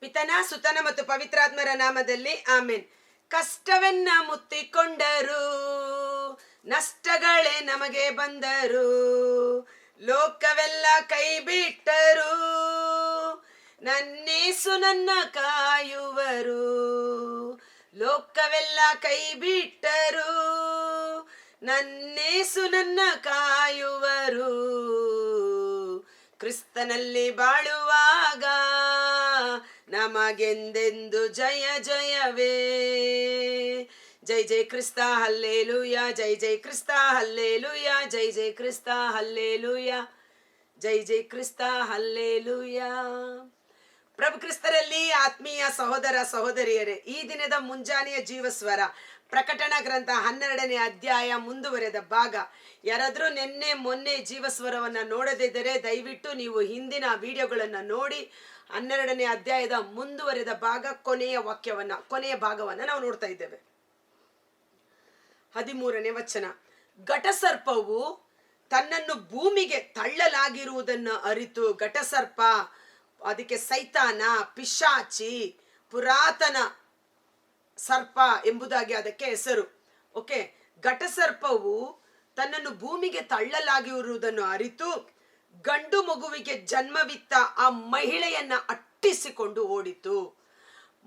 ಪಿತನ ಸುತನ ಮತ್ತು ಪವಿತ್ರಾತ್ಮರ ನಾಮದಲ್ಲಿ ಆಮೇನ್. ಕಷ್ಟವೆನ್ನ ಮುತ್ತಿಕೊಂಡರು, ನಷ್ಟಗಳೇ ನಮಗೆ ಬಂದರು, ಲೋಕವೆಲ್ಲ ಕೈ ಬಿಟ್ಟರು, ನನ್ನೇಸು ನನ್ನ ಕಾಯುವರು. ಲೋಕವೆಲ್ಲ ಕೈ ಬಿಟ್ಟರು, ನನ್ನೇಸು ನನ್ನ ಕಾಯುವರು. ಕ್ರಿಸ್ತನಲ್ಲಿ ಬಾಳುವಾಗ ನಮಗೆಂದೆಂದು ಜಯ ಜಯವೇ. ಜೈ ಜೈ ಕ್ರಿಸ್ತ ಹಲ್ಲೇಲೂಯ, ಜೈ ಜೈ ಕ್ರಿಸ್ತ ಹಲ್ಲೇಲೂಯ, ಜೈ ಜೈ ಕ್ರಿಸ್ತ ಹಲ್ಲೇಲೂಯ, ಜೈ ಜೈ ಕ್ರಿಸ್ತ ಹಲ್ಲೇಲೂಯ. ಪ್ರಭು ಕ್ರಿಸ್ತರಲ್ಲಿ ಆತ್ಮೀಯ ಸಹೋದರ ಸಹೋದರಿಯರೇ, ಈ ದಿನದ ಮುಂಜಾನೆಯ ಜೀವಸ್ವರ ಪ್ರಕಟಣಾ ಗ್ರಂಥ 12ನೇ ಅಧ್ಯಾಯ ಮುಂದುವರೆದ ಭಾಗ. ಯಾರಾದರೂ ನಿನ್ನೆ ಮೊನ್ನೆ ಜೀವಸ್ವರವನ್ನು ನೋಡದಿದ್ದರೆ ದಯವಿಟ್ಟು ನೀವು ಹಿಂದಿನ ವಿಡಿಯೋಗಳನ್ನು ನೋಡಿ 12ನೇ ಅಧ್ಯಾಯದ ಮುಂದುವರೆದ ಭಾಗ ಕೊನೆಯ ಭಾಗವನ್ನು ನಾವು ನೋಡ್ತಾ ಇದ್ದೇವೆ. 13ನೇ ವಚನ. ಘಟಸರ್ಪವು ತನ್ನನ್ನು ಭೂಮಿಗೆ ತಳ್ಳಲಾಗಿರುವುದನ್ನು ಅರಿತು, ಘಟಸರ್ಪ ಅದಕ್ಕೆ ಸೈತಾನ, ಪಿಶಾಚಿ, ಪುರಾತನ ಸರ್ಪ ಎಂಬುದಾಗಿ ಅದಕ್ಕೆ ಹೆಸರು. ಓಕೆ, ಘಟಸರ್ಪವು ತನ್ನನ್ನು ಭೂಮಿಗೆ ತಳ್ಳಲಾಗಿರುವುದನ್ನು ಅರಿತು ಗಂಡು ಮಗುವಿಗೆ ಜನ್ಮವಿತ್ತ ಆ ಮಹಿಳೆಯನ್ನ ಅಟ್ಟಿಸಿಕೊಂಡು ಓಡಿತು.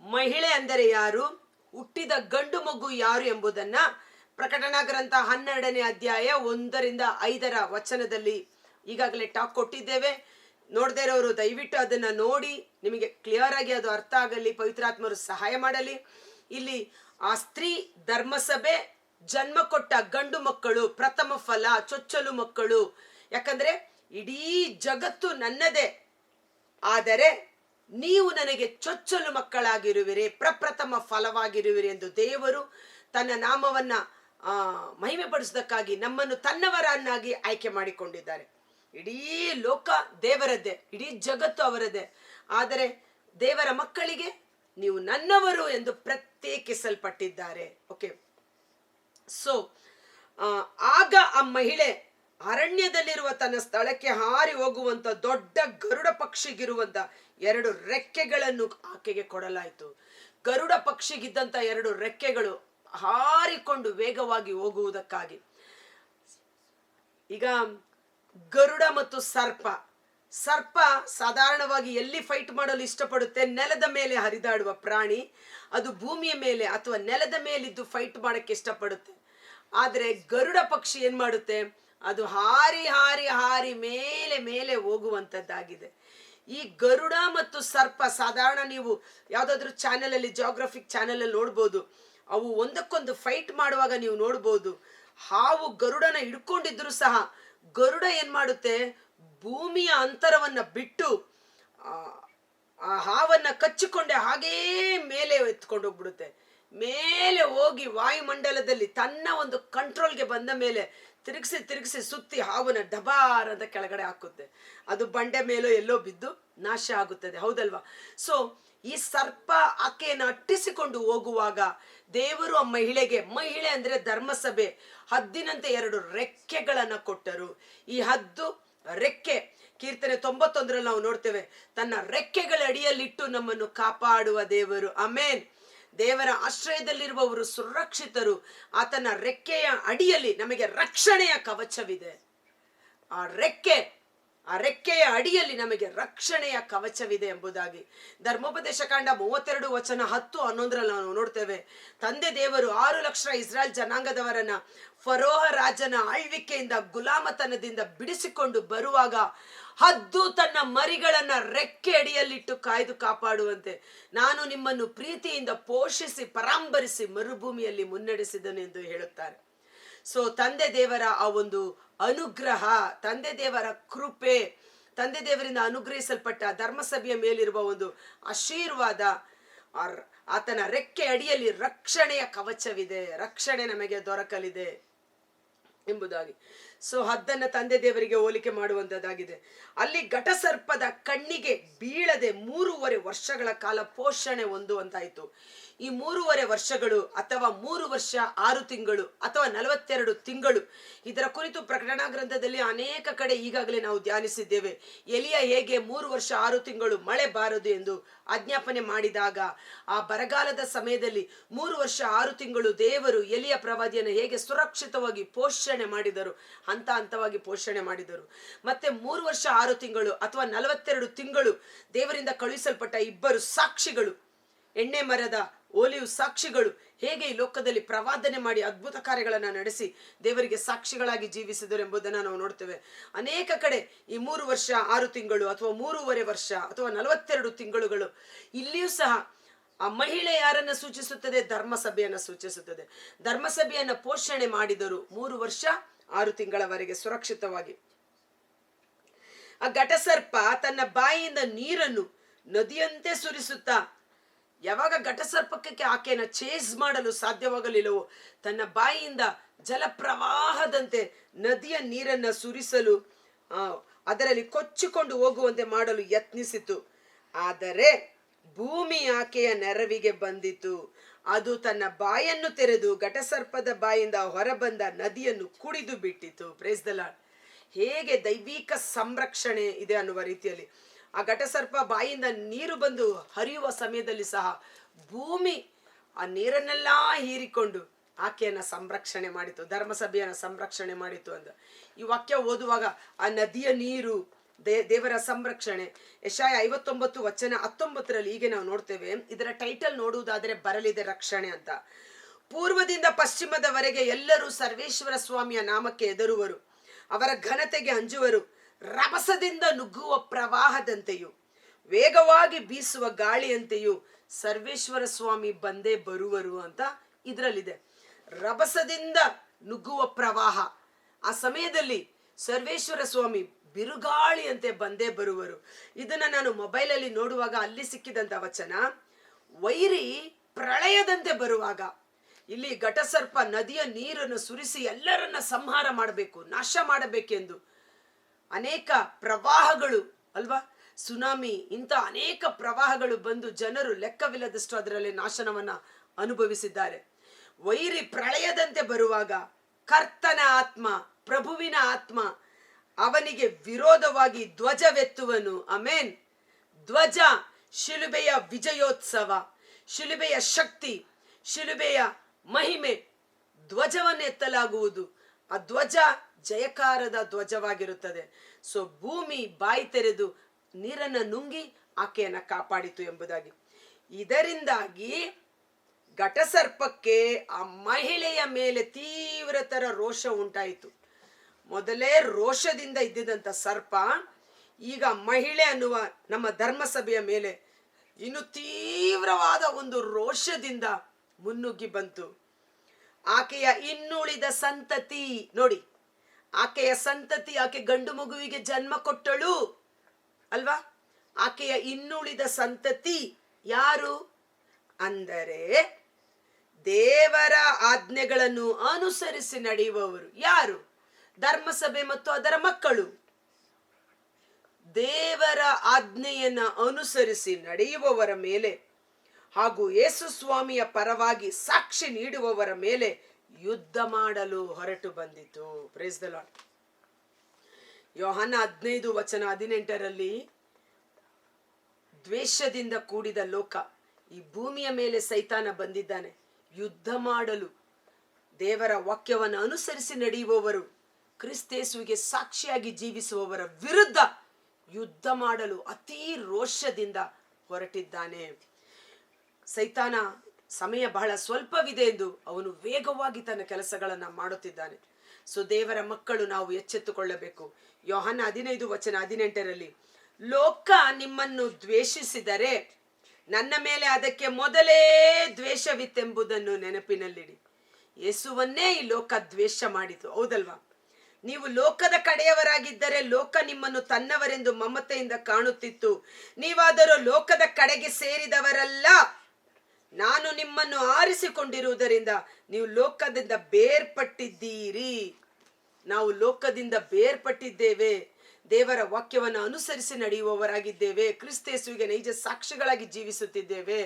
ಮಹಿಳೆ ಅಂದರೆ ಯಾರು, ಹುಟ್ಟಿದ ಗಂಡು ಮಗು ಯಾರು ಎಂಬುದನ್ನ ಪ್ರಕಟಣಾ ಗ್ರಂಥ 12ನೇ ಅಧ್ಯಾಯ 1ರಿಂದ 5ರ ವಚನದಲ್ಲಿ ಈಗಾಗಲೇ ಟಾಕ್ ಕೊಟ್ಟಿದ್ದೇವೆ. ನೋಡದೇ ಇರೋರು ದಯವಿಟ್ಟು ಅದನ್ನ ನೋಡಿ, ನಿಮಗೆ ಕ್ಲಿಯರ್ ಆಗಿ ಅದು ಅರ್ಥ ಆಗಲಿ, ಪವಿತ್ರಾತ್ಮರು ಸಹಾಯ ಮಾಡಲಿ. ಇಲ್ಲಿ ಆ ಸ್ತ್ರೀ ಧರ್ಮಸಭೆ ಜನ್ಮ ಕೊಟ್ಟ ಗಂಡು ಮಕ್ಕಳು, ಪ್ರಥಮ ಫಲ, ಚೊಚ್ಚಲು ಮಕ್ಕಳು. ಯಾಕಂದ್ರೆ ಇಡೀ ಜಗತ್ತು ನನ್ನದೇ, ಆದರೆ ನೀವು ನನಗೆ ಚೊಚ್ಚಲು ಮಕ್ಕಳಾಗಿರುವಿರಿ, ಪ್ರಪ್ರಥಮ ಫಲವಾಗಿರುವಿರಿ ಎಂದು ದೇವರು ತನ್ನ ನಾಮವನ್ನ ಮಹಿಮೆ ಪಡಿಸೋದಕ್ಕಾಗಿ ನಮ್ಮನ್ನು ತನ್ನವರನ್ನಾಗಿ ಆಯ್ಕೆ ಮಾಡಿಕೊಂಡಿದ್ದಾರೆ. ಇಡೀ ಲೋಕ ದೇವರದ್ದೇ, ಇಡೀ ಜಗತ್ತು ಅವರದ್ದೇ, ಆದರೆ ದೇವರ ಮಕ್ಕಳಿಗೆ ನೀವು ನನ್ನವರು ಎಂದು ಪ್ರತ್ಯೇಕಿಸಲ್ಪಟ್ಟಿದ್ದಾರೆ. ಓಕೆ, ಸೊ ಆಗ ಆ ಮಹಿಳೆ ಅರಣ್ಯದಲ್ಲಿರುವ ತನ್ನ ಸ್ಥಳಕ್ಕೆ ಹಾರಿ ಹೋಗುವಂತ ದೊಡ್ಡ ಗರುಡ ಪಕ್ಷಿಗಿರುವಂತ 2 ರೆಕ್ಕೆಗಳನ್ನು ಆಕೆಗೆ ಕೊಡಲಾಯಿತು. ಗರುಡ ಪಕ್ಷಿಗಿದ್ದಂತ 2 ರೆಕ್ಕೆಗಳು ಹಾರಿಕೊಂಡು ವೇಗವಾಗಿ ಹೋಗುವುದಕ್ಕಾಗಿ. ಈಗ ಗರುಡ ಮತ್ತು ಸರ್ಪ ಸಾಧಾರಣವಾಗಿ ಎಲ್ಲಿ ಫೈಟ್ ಮಾಡಲು ಇಷ್ಟಪಡುತ್ತೆ? ನೆಲದ ಮೇಲೆ ಹರಿದಾಡುವ ಪ್ರಾಣಿ. ಅದು ಭೂಮಿಯ ಮೇಲೆ ಅಥವಾ ನೆಲದ ಮೇಲಿದ್ದು ಫೈಟ್ ಮಾಡಕ್ಕೆ ಇಷ್ಟಪಡುತ್ತೆ. ಆದರೆ ಗರುಡ ಪಕ್ಷಿ ಏನ್ ಮಾಡುತ್ತೆ? ಅದು ಹಾರಿ ಹಾರಿ ಹಾರಿ ಮೇಲೆ ಮೇಲೆ ಹೋಗುವಂಥದ್ದಾಗಿದೆ. ಈ ಗರುಡ ಮತ್ತು ಸರ್ಪ ಸಾಧಾರಣ ನೀವು ಯಾವುದಾದ್ರೂ ಚಾನೆಲ್ ಅಲ್ಲಿ, ಜಿಯೋಗ್ರಫಿಕ್ ಚಾನೆಲ್ ಅಲ್ಲಿ ನೋಡ್ಬೋದು. ಅವು ಒಂದಕ್ಕೊಂದು ಫೈಟ್ ಮಾಡುವಾಗ ನೀವು ನೋಡ್ಬೋದು. ಹಾವು ಗರುಡನ ಹಿಡ್ಕೊಂಡಿದ್ರು ಸಹ ಗರುಡ ಏನ್ ಮಾಡುತ್ತೆ? ಭೂಮಿಯ ಅಂತರವನ್ನ ಬಿಟ್ಟು ಆ ಹಾವನ್ನ ಕಚ್ಚಿಕೊಂಡೆ ಹಾಗೇ ಮೇಲೆ ಎತ್ಕೊಂಡು ಹೋಗ್ಬಿಡುತ್ತೆ. ಮೇಲೆ ಹೋಗಿ ವಾಯುಮಂಡಲದಲ್ಲಿ ತನ್ನ ಒಂದು ಕಂಟ್ರೋಲ್ಗೆ ಬಂದ ಮೇಲೆ ತಿರುಗಿಸಿ ಸುತ್ತಿ ಹಾವನ್ನ ಡಬಾರ್ ಅಂತ ಕೆಳಗಡೆ ಹಾಕುತ್ತೆ. ಅದು ಬಂಡೆ ಮೇಲೋ ಎಲ್ಲೋ ಬಿದ್ದು ನಾಶ ಆಗುತ್ತದೆ, ಹೌದಲ್ವಾ? ಸೊ ಈ ಸರ್ಪ ಆಕೆಯನ್ನು ಅಟ್ಟಿಸಿಕೊಂಡು ಹೋಗುವಾಗ ದೇವರು ಆ ಮಹಿಳೆ ಅಂದ್ರೆ ಧರ್ಮಸಭೆ, ಹದ್ದಿನಂತೆ 2 ರೆಕ್ಕೆಗಳನ್ನ ಕೊಟ್ಟರು. ಈ ಹದ್ದು ರೆಕ್ಕೆ ಕೀರ್ತನೆ 91ರಲ್ಲಿ ನಾವು ನೋಡ್ತೇವೆ, ತನ್ನ ರೆಕ್ಕೆಗಳ ಅಡಿಯಲ್ಲಿಟ್ಟು ನಮ್ಮನ್ನು ಕಾಪಾಡುವ ದೇವರು. ಆಮೇನ್. ದೇವರ ಆಶ್ರಯದಲ್ಲಿರುವವರು ಸುರಕ್ಷಿತರು. ಆತನ ರೆಕ್ಕೆಯ ಅಡಿಯಲ್ಲಿ ನಮಗೆ ರಕ್ಷಣೆಯ ಕವಚವಿದೆ. ಆ ರೆಕ್ಕೆಯ ಅಡಿಯಲ್ಲಿ ನಮಗೆ ರಕ್ಷಣೆಯ ಕವಚವಿದೆ ಎಂಬುದಾಗಿ ಧರ್ಮೋಪದೇಶ ಕಾಂಡ 32 ವಚನ 10, 11ರಲ್ಲಿ ನಾವು ನೋಡ್ತೇವೆ. ತಂದೆ ದೇವರು 6 ಲಕ್ಷ ಇಸ್ರಾಯೇಲ್ ಜನಾಂಗದವರನ್ನ ಫರೋಹ ರಾಜನ ಆಳ್ವಿಕೆಯಿಂದ, ಗುಲಾಮತನದಿಂದ ಬಿಡಿಸಿಕೊಂಡು ಬರುವಾಗ ಹದ್ದು ತನ್ನ ಮರಿಗಳನ್ನ ರೆಕ್ಕೆ ಅಡಿಯಲ್ಲಿಟ್ಟು ಕಾಯ್ದು ಕಾಪಾಡುವಂತೆ ನಾನು ನಿಮ್ಮನ್ನು ಪ್ರೀತಿಯಿಂದ ಪೋಷಿಸಿ ಪರಾಂಬರಿಸಿ ಮರುಭೂಮಿಯಲ್ಲಿ ಮುನ್ನಡೆಸಿದನು ಎಂದು ಹೇಳುತ್ತಾರೆ. ಸೊ ತಂದೆ ದೇವರ ಆ ಒಂದು ಅನುಗ್ರಹ, ತಂದೆ ದೇವರ ಕೃಪೆ, ತಂದೆ ದೇವರಿಂದ ಅನುಗ್ರಹಿಸಲ್ಪಟ್ಟ ಧರ್ಮಸಭೆಯ ಮೇಲಿರುವ ಒಂದು ಆಶೀರ್ವಾದ, ಆತನ ರೆಕ್ಕೆ ಅಡಿಯಲ್ಲಿ ರಕ್ಷಣೆಯ ಕವಚವಿದೆ, ರಕ್ಷಣೆ ನಮಗೆ ದೊರಕಲಿದೆ ಎಂಬುದಾಗಿ. ಸೊ ಹದ್ದನ್ನ ತಂದೆ ದೇವರಿಗೆ ಹೋಲಿಕೆ ಮಾಡುವಂತದ್ದಾಗಿದೆ. ಅಲ್ಲಿ ಘಟಸರ್ಪದ ಕಣ್ಣಿಗೆ ಬೀಳದೆ 3.5 ವರ್ಷಗಳ ಕಾಲ ಪೋಷಣೆ ಹೊಂದುವಂತಾಯಿತು. ಈ 3.5 ವರ್ಷಗಳು ಅಥವಾ 3 ವರ್ಷ 6 ತಿಂಗಳು ಅಥವಾ 42 ತಿಂಗಳು, ಇದರ ಕುರಿತು ಪ್ರಕಟಣಾ ಗ್ರಂಥದಲ್ಲಿ ಅನೇಕ ಕಡೆ ಈಗಾಗಲೇ ನಾವು ಧ್ಯಾನಿಸಿದ್ದೇವೆ. ಎಲಿಯ ಹೇಗೆ 3 ವರ್ಷ 6 ತಿಂಗಳು ಮಳೆ ಬಾರದು ಎಂದು ಆಜ್ಞಾಪನೆ ಮಾಡಿದಾಗ ಆ ಬರಗಾಲದ ಸಮಯದಲ್ಲಿ 3 ವರ್ಷ 6 ತಿಂಗಳು ದೇವರು ಎಲಿಯ ಪ್ರವಾದಿಯನ್ನು ಹೇಗೆ ಸುರಕ್ಷಿತವಾಗಿ ಪೋಷಣೆ ಮಾಡಿದರು, ಹಂತ ಹಂತವಾಗಿ ಪೋಷಣೆ ಮಾಡಿದರು. ಮತ್ತೆ 3 ವರ್ಷ 6 ತಿಂಗಳು ಅಥವಾ 42 ತಿಂಗಳು ದೇವರಿಂದ ಕಳುಹಿಸಲ್ಪಟ್ಟ 2 ಸಾಕ್ಷಿಗಳು, ಎಣ್ಣೆ ಮರದ ಓಲಿಯು ಸಾಕ್ಷಿಗಳು ಹೇಗೆ ಈ ಲೋಕದಲ್ಲಿ ಪ್ರವಾದನೆ ಮಾಡಿ ಅದ್ಭುತ ಕಾರ್ಯಗಳನ್ನು ನಡೆಸಿ ದೇವರಿಗೆ ಸಾಕ್ಷಿಗಳಾಗಿ ಜೀವಿಸಿದರು ಎಂಬುದನ್ನು ನಾವು ನೋಡ್ತೇವೆ. ಅನೇಕ ಕಡೆ ಈ 3 ವರ್ಷ 6 ತಿಂಗಳು ಅಥವಾ 3.5 ವರ್ಷ ಅಥವಾ 42 ತಿಂಗಳುಗಳು, ಇಲ್ಲಿಯೂ ಸಹ ಆ ಮಹಿಳೆ ಯಾರನ್ನ ಸೂಚಿಸುತ್ತದೆ? ಧರ್ಮಸಭೆಯನ್ನ ಸೂಚಿಸುತ್ತದೆ. ಧರ್ಮಸಭೆಯನ್ನ ಪೋಷಣೆ ಮಾಡಿದರು 3 ವರ್ಷ 6 ತಿಂಗಳವರೆಗೆ ಸುರಕ್ಷಿತವಾಗಿ. ಆ ಘಟಸರ್ಪ ತನ್ನ ಬಾಯಿಯಿಂದ ನೀರನ್ನು ನದಿಯಂತೆ ಸುರಿಸುತ್ತಾ, ಯಾವಾಗ ಘಟಸರ್ಪಕ್ಕೆ ಆಕೆಯನ್ನು ಚೇಸ್ ಮಾಡಲು ಸಾಧ್ಯವಾಗಲಿಲ್ಲವೋ ತನ್ನ ಬಾಯಿಯಿಂದ ಜಲಪ್ರವಾಹದಂತೆ ನದಿಯ ನೀರನ್ನು ಸುರಿಸಲು ಅದರಲ್ಲಿ ಕೊಚ್ಚಿಕೊಂಡು ಹೋಗುವಂತೆ ಮಾಡಲು ಯತ್ನಿಸಿತು. ಆದರೆ ಭೂಮಿ ಆಕೆಯ ನೆರವಿಗೆ ಬಂದಿತು. ಅದು ತನ್ನ ಬಾಯನ್ನು ತೆರೆದು ಘಟಸರ್ಪದ ಬಾಯಿಂದ ಹೊರಬಂದ ನದಿಯನ್ನು ಕುಡಿದು ಬಿಟ್ಟಿತು. Praise the lord. ಹೇಗೆ ದೈವಿಕ ಸಂರಕ್ಷಣೆ ಇದೆ ಅನ್ನುವ ರೀತಿಯಲ್ಲಿ ಆ ಘಟಸರ್ಪ ಬಾಯಿಂದ ನೀರು ಬಂದು ಹರಿಯುವ ಸಮಯದಲ್ಲಿ ಸಹ ಭೂಮಿ ಆ ನೀರನ್ನೆಲ್ಲ ಹೀರಿಕೊಂಡು ಆಕೆಯನ್ನ ಸಂರಕ್ಷಣೆ ಮಾಡಿತು, ಧರ್ಮಸಭೆಯನ್ನ ಸಂರಕ್ಷಣೆ ಮಾಡಿತು ಅಂತ ಈ ವಾಕ್ಯ ಓದುವಾಗ ಆ ನದಿಯ ನೀರು ದೇವರ ಸಂರಕ್ಷಣೆ. ಯೆಶಾಯ 59 ವಚನ 19ರಲ್ಲಿ ಹೀಗೆ ನಾವು ನೋಡ್ತೇವೆ. ಇದರ ಟೈಟಲ್ ನೋಡುವುದಾದರೆ ಬರಲಿದೆ ರಕ್ಷಣೆ ಅಂತ. ಪೂರ್ವದಿಂದ ಪಶ್ಚಿಮದವರೆಗೆ ಎಲ್ಲರೂ ಸರ್ವೇಶ್ವರ ಸ್ವಾಮಿಯ ನಾಮಕ್ಕೆ ಎದರುವರು, ಅವರ ಘನತೆಗೆ ಅಂಜುವರು. ರಭಸದಿಂದ ನುಗ್ಗುವ ಪ್ರವಾಹದಂತೆಯೂ ವೇಗವಾಗಿ ಬೀಸುವ ಗಾಳಿಯಂತೆಯೂ ಸರ್ವೇಶ್ವರ ಸ್ವಾಮಿ ಬಂದೇ ಬರುವರು ಅಂತ ಇದರಲ್ಲಿದೆ. ರಭಸದಿಂದ ನುಗ್ಗುವ ಪ್ರವಾಹ, ಆ ಸಮಯದಲ್ಲಿ ಸರ್ವೇಶ್ವರ ಸ್ವಾಮಿ ಬಿರುಗಾಳಿಯಂತೆ ಬಂದೇ ಬರುವರು. ಇದನ್ನ ನಾನು ಮೊಬೈಲಲ್ಲಿ ನೋಡುವಾಗ ಅಲ್ಲಿ ಸಿಕ್ಕಿದಂತ ವಚನ, ವೈರಿ ಪ್ರಳಯದಂತೆ ಬರುವಾಗ ಇಲ್ಲಿ ಘಟಸರ್ಪ ನದಿಯ ನೀರನ್ನು ಸುರಿಸಿ ಎಲ್ಲರನ್ನ ಸಂಹಾರ ಮಾಡಬೇಕು, ನಾಶ ಮಾಡಬೇಕೆಂದು ಅನೇಕ ಪ್ರವಾಹಗಳು ಅಲ್ವಾ, ಸುನಾಮಿ, ಇಂಥ ಅನೇಕ ಪ್ರವಾಹಗಳು ಬಂದು ಜನರು ಲೆಕ್ಕವಿಲ್ಲದಷ್ಟು ಅದರಲ್ಲಿ ನಾಶನವನ್ನ ಅನುಭವಿಸಿದ್ದಾರೆ. ವೈರಿ ಪ್ರಳಯದಂತೆ ಬರುವಾಗ ಕರ್ತನ ಆತ್ಮ, ಪ್ರಭುವಿನ ಆತ್ಮ ಅವನಿಗೆ ವಿರೋಧವಾಗಿ ಧ್ವಜವೆತ್ತುವನು. ಆಮೇನ್. ಧ್ವಜ ಶಿಲುಬೆಯ ವಿಜಯೋತ್ಸವ, ಶಿಲುಬೆಯ ಶಕ್ತಿ, ಶಿಲುಬೆಯ ಮಹಿಮೆ, ಧ್ವಜವನ್ನು ಎತ್ತಲಾಗುವುದು. ಆ ಧ್ವಜ ಜಯಕಾರದ ಧ್ವಜವಾಗಿರುತ್ತದೆ. ಸೊ ಭೂಮಿ ಬಾಯಿ ತೆರೆದು ನೀರನ್ನ ನುಂಗಿ ಆಕೆಯನ್ನ ಕಾಪಾಡಿತು ಎಂಬುದಾಗಿ. ಇದರಿಂದಾಗಿ ಘಟಸರ್ಪಕ್ಕೆ ಆ ಮಹಿಳೆಯ ಮೇಲೆ ತೀವ್ರತರ ರೋಷ ಉಂಟಾಯಿತು. ಮೊದಲೇ ರೋಷದಿಂದ ಇದ್ದಿದ್ದಂಥ ಸರ್ಪ ಈಗ ಮಹಿಳೆ ಅನ್ನುವ ನಮ್ಮ ಧರ್ಮಸಭೆಯ ಮೇಲೆ ಇನ್ನು ತೀವ್ರವಾದ ಒಂದು ರೋಷದಿಂದ ಮುನ್ನುಗ್ಗಿ ಬಂತು. ಆಕೆಯ ಇನ್ನುಳಿದ ಸಂತತಿ ನೋಡಿ, ಆಕೆಯ ಸಂತತಿ, ಆಕೆ ಗಂಡು ಮಗುವಿಗೆ ಜನ್ಮ ಕೊಟ್ಟಳು ಅಲ್ವಾ. ಆಕೆಯ ಇನ್ನುಳಿದ ಸಂತತಿ ಯಾರು ಅಂದರೆ ದೇವರ ಆಜ್ಞೆಗಳನ್ನು ಅನುಸರಿಸಿ ನಡೆಯುವವರು. ಯಾರು? ಧರ್ಮಸಭೆ ಮತ್ತು ಅದರ ಮಕ್ಕಳು. ದೇವರ ಆಜ್ಞೆಯನ್ನ ಅನುಸರಿಸಿ ನಡೆಯುವವರ ಮೇಲೆ ಹಾಗೂ ಯೇಸು ಸ್ವಾಮಿಯ ಪರವಾಗಿ ಸಾಕ್ಷಿ ನೀಡುವವರ ಮೇಲೆ ಯುದ್ಧ ಮಾಡಲು ಹೊರಟು ಬಂದಿತು. Praise the lord. ಯೋಹಾನ 15 ವಚನ 18ರಲ್ಲಿ ದ್ವೇಷದಿಂದ ಕೂಡಿದ ಲೋಕ, ಈ ಭೂಮಿಯ ಮೇಲೆ ಸೈತಾನ ಬಂದಿದ್ದಾನೆ ಯುದ್ಧ ಮಾಡಲು. ದೇವರ ವಾಕ್ಯವನ್ನು ಅನುಸರಿಸಿ ನಡೆಯುವವರು, ಕ್ರಿಸ್ತೇಸುವಿಗೆ ಸಾಕ್ಷಿಯಾಗಿ ಜೀವಿಸುವವರ ವಿರುದ್ಧ ಯುದ್ಧ ಮಾಡಲು ಅತೀ ರೋಷದಿಂದ ಹೊರಟಿದ್ದಾನೆ. ಸೈತಾನ ಸಮಯ ಬಹಳ ಸ್ವಲ್ಪವಿದೆ ಎಂದು ಅವನು ವೇಗವಾಗಿ ತನ್ನ ಕೆಲಸಗಳನ್ನ ಮಾಡುತ್ತಿದ್ದಾನೆ. ಸೊ ದೇವರ ಮಕ್ಕಳು ನಾವು ಎಚ್ಚೆತ್ತುಕೊಳ್ಳಬೇಕು. ಯೋಹಾನ 15 ವಚನ 18ರಲ್ಲಿ ಲೋಕ ನಿಮ್ಮನ್ನು ದ್ವೇಷಿಸಿದರೆ ನನ್ನ ಮೇಲೆ ಅದಕ್ಕೆ ಮೊದಲೇ ದ್ವೇಷವಿತ್ತೆಂಬುದನ್ನು ನೆನಪಿನಲ್ಲಿಡಿ. ಯೇಸುವನ್ನೇ ಈ ಲೋಕ ದ್ವೇಷ ಮಾಡಿತು, ಹೌದಲ್ವಾ? ನೀವು ಲೋಕದ ಕಡೆಯವರಾಗಿದ್ದರೆ ಲೋಕ ನಿಮ್ಮನ್ನು ತನ್ನವರೆಂದು ಮಮತೆಯಿಂದ ಕಾಣುತ್ತಿತ್ತು. ನೀವಾದರೂ ಲೋಕದ ಕಡೆಗೆ ಸೇರಿದವರಲ್ಲ, ನಾನು ನಿಮ್ಮನ್ನು ಆರಿಸಿಕೊಂಡಿರುವುದರಿಂದ ನೀವು ಲೋಕದಿಂದ ಬೇರ್ಪಟ್ಟಿದ್ದೀರಿ. ನಾವು ಲೋಕದಿಂದ ಬೇರ್ಪಟ್ಟಿದ್ದೇವೆ, ದೇವರ ವಾಕ್ಯವನ್ನು ಅನುಸರಿಸಿ ನಡೆಯುವವರಾಗಿದ್ದೇವೆ, ಕ್ರಿಸ್ತೇಸುವಿಗೆ ನೈಜ ಸಾಕ್ಷಿಗಳಾಗಿ ಜೀವಿಸುತ್ತಿದ್ದೇವೆ.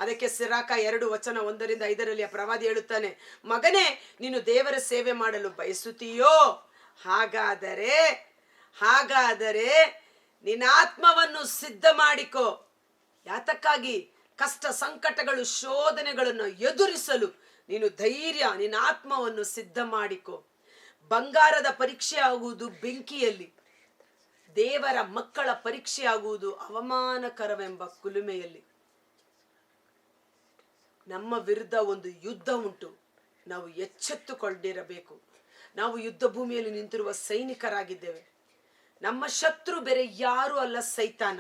ಅದಕ್ಕೆ ಸಿರಾಕ 2:1-5 ಆ ಪ್ರವಾದಿ ಹೇಳುತ್ತಾನೆ, ಮಗನೇ, ನೀನು ದೇವರ ಸೇವೆ ಮಾಡಲು ಬಯಸುತ್ತೀಯೋ? ಹಾಗಾದರೆ ನಿನ್ನ ಆತ್ಮವನ್ನು ಸಿದ್ಧ ಮಾಡಿಕೋ. ಯಾತಕ್ಕಾಗಿ? ಕಷ್ಟ, ಸಂಕಟಗಳು, ಶೋಧನೆಗಳನ್ನು ಎದುರಿಸಲು ನೀನು ನಿನ್ನ ಆತ್ಮವನ್ನು ಸಿದ್ಧ ಮಾಡಿಕೋ. ಬಂಗಾರದ ಪರೀಕ್ಷೆ ಆಗುವುದು ಬೆಂಕಿಯಲ್ಲಿ, ದೇವರ ಮಕ್ಕಳ ಪರೀಕ್ಷೆ ಆಗುವುದು ಅವಮಾನಕರವೆಂಬ ಕುಲುಮೆಯಲ್ಲಿ. ನಮ್ಮ ವಿರುದ್ಧ ಒಂದು ಯುದ್ಧ ಉಂಟು, ನಾವು ಎಚ್ಚೆತ್ತುಕೊಂಡಿರಬೇಕು. ನಾವು ಯುದ್ಧ ಭೂಮಿಯಲ್ಲಿ ನಿಂತಿರುವ ಸೈನಿಕರಾಗಿದ್ದೇವೆ. ನಮ್ಮ ಶತ್ರು ಬೇರೆ ಯಾರೂ ಅಲ್ಲ, ಸೈತಾನ,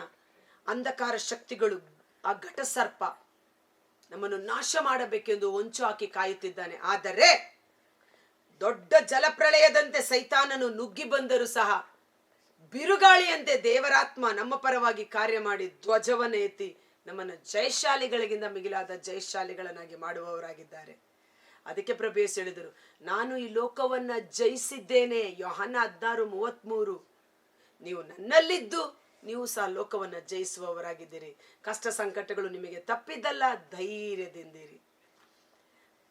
ಅಂಧಕಾರ ಶಕ್ತಿಗಳು, ಆ ಘಟಸರ್ಪ ನಮ್ಮನ್ನು ನಾಶ ಮಾಡಬೇಕೆಂದು ಹೊಂಚು ಹಾಕಿ ಕಾಯುತ್ತಿದ್ದಾನೆ. ಆದರೆ ದೊಡ್ಡ ಜಲಪ್ರಳಯದಂತೆ ಸೈತಾನನು ನುಗ್ಗಿ ಬಂದರೂ ಸಹ ಬಿರುಗಾಳಿಯಂತೆ ದೇವರಾತ್ಮ ನಮ್ಮ ಪರವಾಗಿ ಕಾರ್ಯ ಮಾಡಿ ಧ್ವಜವನ್ನು ಎತ್ತಿ ನಮ್ಮನ್ನು ಜಯಶಾಲಿಗಳಿಗಿಂತ ಮಿಗಿಲಾದ ಜಯಶಾಲಿಗಳನ್ನಾಗಿ ಮಾಡುವವರಾಗಿದ್ದಾರೆ. ಅದಕ್ಕೆ ಪ್ರಭು ಯೇಸು ಹೇಳಿದರು, ನಾನು ಈ ಲೋಕವನ್ನ ಜಯಿಸಿದ್ದೇನೆ. ಯೋಹನ್ನ 16:33. ನೀವು ನನ್ನಲ್ಲಿದ್ದು ನೀವು ಸಹ ಲೋಕವನ್ನ ಜಯಿಸುವವರಾಗಿದ್ದೀರಿ. ಕಷ್ಟ ಸಂಕಟಗಳು ನಿಮಗೆ ತಪ್ಪಿದ್ದಲ್ಲ, ಧೈರ್ಯದಿಂದಿರಿ.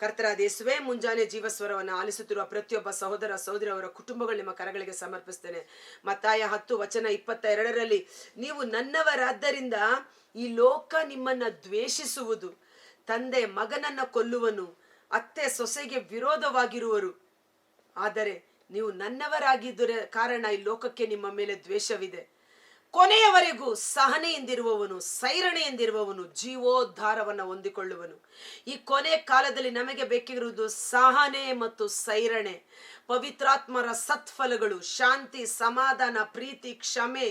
ಕರ್ತರಾದ ಯೇಸುವೇ, ಮುಂಜಾನೆ ಜೀವಸ್ವರವನ್ನು ಆಲಿಸುತ್ತಿರುವ ಪ್ರತಿಯೊಬ್ಬ ಸಹೋದರ ಸಹೋದರಿ ಅವರ ಕುಟುಂಬಗಳು ನಿಮ್ಮ ಕರಗಳಿಗೆ ಸಮರ್ಪಿಸ್ತೇನೆ. ಮತ್ತಾಯ 10:22 ನೀವು ನನ್ನವರಾದ್ದರಿಂದ ಈ ಲೋಕ ನಿಮ್ಮನ್ನ ದ್ವೇಷಿಸುವುದು, ತಂದೆ ಮಗನನ್ನ ಕೊಲ್ಲುವನು, ಅತ್ತೆ ಸೊಸೆಗೆ ವಿರೋಧವಾಗಿರುವರು. ಆದರೆ ನೀವು ನನ್ನವರಾಗಿದ್ದರೆ ಕಾರಣ ಈ ಲೋಕಕ್ಕೆ ನಿಮ್ಮ ಮೇಲೆ ದ್ವೇಷವಿದೆ. ಕೊನೆಯವರೆಗೂ ಸಹನೆಯಿಂದಿರುವವನು, ಸೈರಣೆಯಿಂದಿರುವವನು ಜೀವೋದ್ಧಾರವನ್ನು ಹೊಂದಿಕೊಳ್ಳುವನು. ಈ ಕೊನೆ ಕಾಲದಲ್ಲಿ ನಮಗೆ ಬೇಕಿರುವುದು ಸಹನೆ ಮತ್ತು ಸೈರಣೆ, ಪವಿತ್ರಾತ್ಮರ ಸತ್ಫಲಗಳು, ಶಾಂತಿ, ಸಮಾಧಾನ, ಪ್ರೀತಿ, ಕ್ಷಮೆ,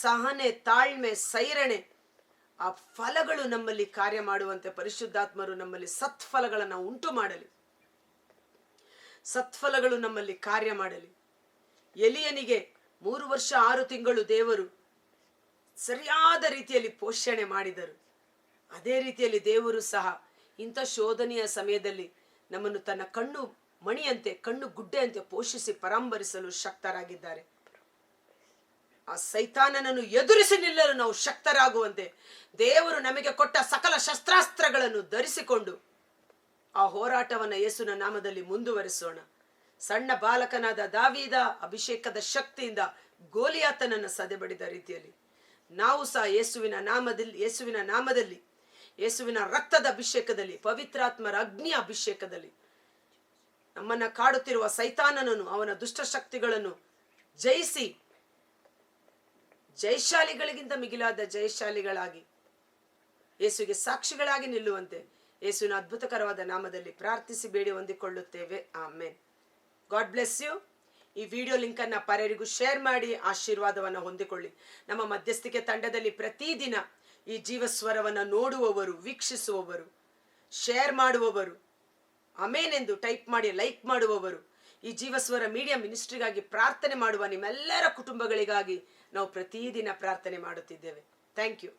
ಸಹನೆ, ತಾಳ್ಮೆ, ಸೈರಣೆ. ಆ ಫಲಗಳು ನಮ್ಮಲ್ಲಿ ಕಾರ್ಯ ಮಾಡುವಂತೆ ಪರಿಶುದ್ಧಾತ್ಮರು ನಮ್ಮಲ್ಲಿ ಸತ್ಫಲಗಳನ್ನು ಉಂಟು ಮಾಡಲಿ, ಸತ್ಫಲಗಳು ನಮ್ಮಲ್ಲಿ ಕಾರ್ಯ ಮಾಡಲಿ. ಎಲಿಯನಿಗೆ 3 ವರ್ಷ 6 ತಿಂಗಳು ದೇವರು ಸರಿಯಾದ ರೀತಿಯಲ್ಲಿ ಪೋಷಣೆ ಮಾಡಿದರು. ಅದೇ ರೀತಿಯಲ್ಲಿ ದೇವರು ಸಹ ಇಂಥ ಶೋಧನೆಯ ಸಮಯದಲ್ಲಿ ನಮ್ಮನ್ನು ತನ್ನ ಕಣ್ಣು ಮಣಿಯಂತೆ, ಕಣ್ಣು ಗುಡ್ಡೆಯಂತೆ ಪೋಷಿಸಿ ಪರಾಂಬರಿಸಲು ಶಕ್ತರಾಗಿದ್ದಾರೆ. ಆ ಸೈತಾನನನ್ನು ಎದುರಿಸಿ ನಿಲ್ಲಲು ನಾವು ಶಕ್ತರಾಗುವಂತೆ ದೇವರು ನಮಗೆ ಕೊಟ್ಟ ಸಕಲ ಶಸ್ತ್ರಾಸ್ತ್ರಗಳನ್ನು ಧರಿಸಿಕೊಂಡು ಆ ಹೋರಾಟವನ್ನು ಯೇಸುವಿನ ನಾಮದಲ್ಲಿ ಮುಂದುವರಿಸೋಣ. ಸಣ್ಣ ಬಾಲಕನಾದ ದಾವೀದ ಅಭಿಷೇಕದ ಶಕ್ತಿಯಿಂದ ಗೋಲಿಯಾತನನ್ನು ಸದೆಬಡಿದ ರೀತಿಯಲ್ಲಿ ನಾವು ಸಹ ಯೇಸುವಿನ ನಾಮದಲ್ಲಿ ಯೇಸುವಿನ ರಕ್ತದ ಅಭಿಷೇಕದಲ್ಲಿ, ಪವಿತ್ರಾತ್ಮರ ಅಗ್ನಿಯ ಅಭಿಷೇಕದಲ್ಲಿ ನಮ್ಮನ್ನ ಕಾಡುತ್ತಿರುವ ಸೈತಾನನನ್ನು, ಅವನ ದುಷ್ಟಶಕ್ತಿಗಳನ್ನು ಜಯಿಸಿ ಜಯಶಾಲಿಗಳಿಗಿಂತ ಮಿಗಿಲಾದ ಜಯಶಾಲಿಗಳಾಗಿ ಯೇಸುವಿಗೆ ಸಾಕ್ಷಿಗಳಾಗಿ ನಿಲ್ಲುವಂತೆ ಯೇಸುವಿನ ಅದ್ಭುತಕರವಾದ ನಾಮದಲ್ಲಿ ಪ್ರಾರ್ಥಿಸಿ ಬೇಡಿ ಹೊಂದಿಕೊಳ್ಳುತ್ತೇವೆ. ಆಮೇನ್. God bless you. ಈ ವಿಡಿಯೋ ಲಿಂಕನ್ನು ಪರರಿಗೂ ಶೇರ್ ಮಾಡಿ ಆಶೀರ್ವಾದವನ್ನು ಹೊಂದಿಕೊಳ್ಳಿ. ನಮ್ಮ ಮಧ್ಯಸ್ಥಿಕೆ ತಂಡದಲ್ಲಿ ಪ್ರತಿದಿನ ಈ ಜೀವಸ್ವರವನ್ನು ನೋಡುವವರು, ವೀಕ್ಷಿಸುವವರು, ಶೇರ್ ಮಾಡುವವರು, ಆಮೇನ್ ಎಂದು ಟೈಪ್ ಮಾಡಿ ಲೈಕ್ ಮಾಡುವವರು, ಈ ಜೀವಸ್ವರ ಮೀಡಿಯಾ ಮಿನಿಸ್ಟ್ರಿಗಾಗಿ ಪ್ರಾರ್ಥನೆ ಮಾಡುವ ನಿಮ್ಮೆಲ್ಲರ ಕುಟುಂಬಗಳಿಗಾಗಿ ನಾವು ಪ್ರತಿದಿನ ಪ್ರಾರ್ಥನೆ ಮಾಡುತ್ತಿದ್ದೇವೆ. Thank you.